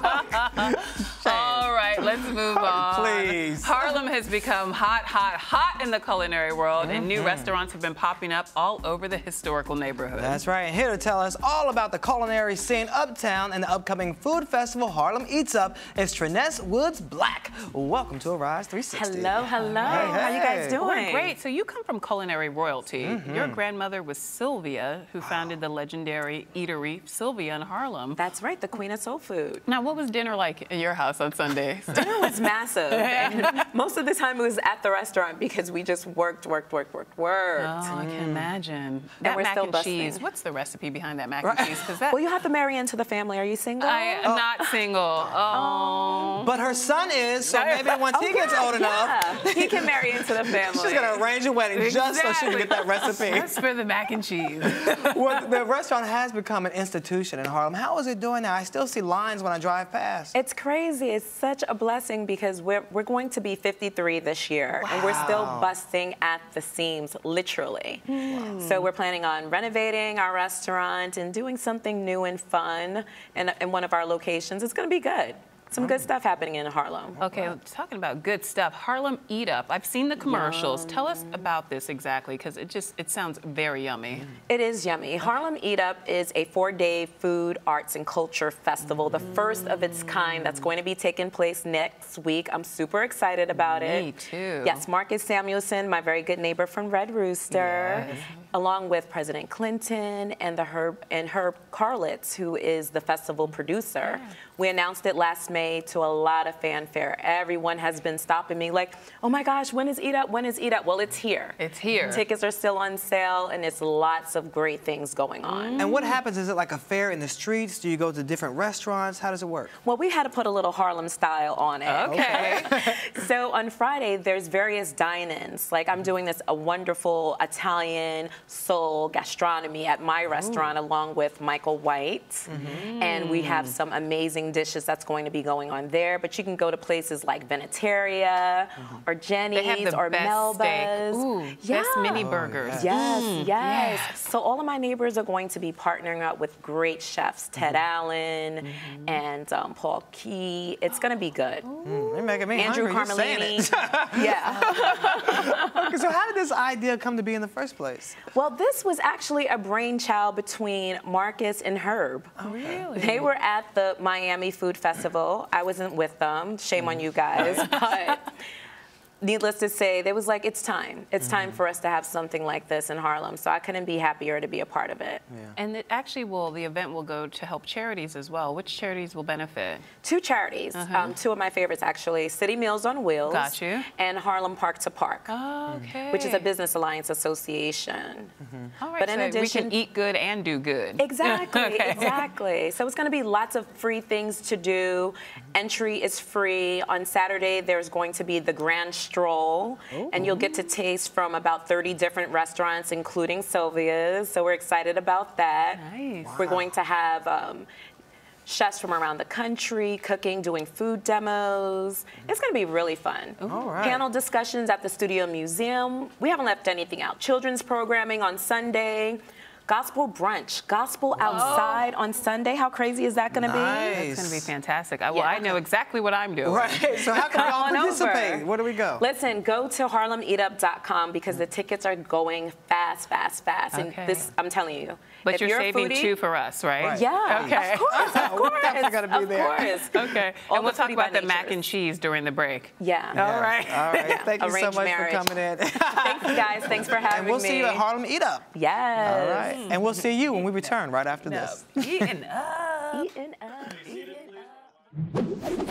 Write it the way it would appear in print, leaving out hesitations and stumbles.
All right, let's move on. Please. Harlem has become hot, hot, hot in the culinary world, and new restaurants have been popping up all over the historical neighborhood. That's right. And here to tell us all about the culinary scene uptown and the upcoming food festival Harlem Eats Up is Tren'ness Woods-Black. Welcome to Arise 360. Hello, hello. Hey, How you guys doing? We're great. So you come from culinary royalty. Your grandmother was Sylvia, who founded the legendary eatery Sylvia in Harlem. That's right, the queen of soul food. Now, what was dinner like in your house on Sundays? Dinner was massive. And most of the time it was at the restaurant because we just worked. Oh, I can imagine. That we're mac still and busting. cheese. What's the recipe behind that mac and cheese? Well, you have to marry into the family. Are you single? I am not single. Oh. But her son is, so maybe once he gets old enough, he can marry into the family. she's going to arrange a wedding just so she can get that recipe. That's for the mac and cheese. Well, the restaurant has become an institution in Harlem. How is it doing now? I still see lines when I drive past. It's crazy. It's such a blessing because we're going to be 53 this year, and we're still busting at the seams, literally. So we're planning on renovating our restaurant and doing something new and fun in one of our locations. It's going to be good. Some good stuff happening in Harlem. Okay, talking about good stuff, Harlem Eat Up. I've seen the commercials. Tell us about this exactly, because it sounds very yummy. It is yummy. Harlem Eat Up is a 4-day food, arts, and culture festival, the first of its kind that's going to be taking place next week. I'm super excited about it. Me too. Yes, Marcus Samuelson, my very good neighbor from Red Rooster, along with President Clinton and Herb Carlitz, who is the festival producer. We announced it last May to a lot of fanfare. Everyone has been stopping me like, oh my gosh, when is Eat Up? When is Eat Up? Well, it's here. It's here. Tickets are still on sale, and it's lots of great things going on. And what happens? Is it like a fair in the streets? Do you go to different restaurants? How does it work? Well, we had to put a little Harlem style on it. Okay. So on Friday, there's various dine-ins. Like I'm doing a wonderful Italian soul gastronomy at my restaurant along with Michael White. And we have some amazing dishes that's going to be going on there. But you can go to places like Veneteria or Jenny's They have the or best Melba's. steak. Ooh, best mini burgers. Yes. So all of my neighbors are going to be partnering up with great chefs, Ted Allen and Paul Key. It's going to be good. You're making me Andrew hungry. Carmelini. Yeah. Okay, so how did this idea come to be in the first place? Well, this was actually a brainchild between Marcus and Herb. Oh, really? They were at the Miami Food Festival. I wasn't with them. Shame on you guys. But needless to say, they was like, it's time. It's time for us to have something like this in Harlem. So I couldn't be happier to be a part of it. And it actually the event will go to help charities as well. Which charities will benefit? 2 charities. 2 of my favorites, actually. City Meals on Wheels. Got you. And Harlem Park to Park. Oh, okay. Which is a Business Alliance Association. All right, But in so addition, we can eat good and do good. Exactly, exactly. So it's going to be lots of free things to do. Entry is free. On Saturday, there's going to be the Grand Stroll, and you'll get to taste from about 30 different restaurants, including Sylvia's. So we're excited about that. Nice. We're going to have chefs from around the country cooking, doing food demos. It's going to be really fun. All right. Panel discussions at the Studio Museum. We haven't left anything out. Children's programming on Sunday. Gospel brunch, gospel outside on Sunday. How crazy is that going to be? It's going to be fantastic. I know exactly what I'm doing. Right. So how can we all Come on participate? over. Where do we go? Listen, go to harlemeatup.com because the tickets are going fast. Okay. And this, I'm telling you. But if you're a saving foodie, 2 for us, right? Yeah. Okay. Of course. We're definitely gonna be there. Of course. Okay. All And we'll the talk foodie about by the mac natures. and cheese during the break. Yeah. All right. All right. Thank you so Arranged much marriage. for coming in. Thank you, guys. Thanks for having me. And we'll see you at Harlem Eat Up. Yes. All right. And we'll see you when we return right after this. Eating up. Eating up. Eating up.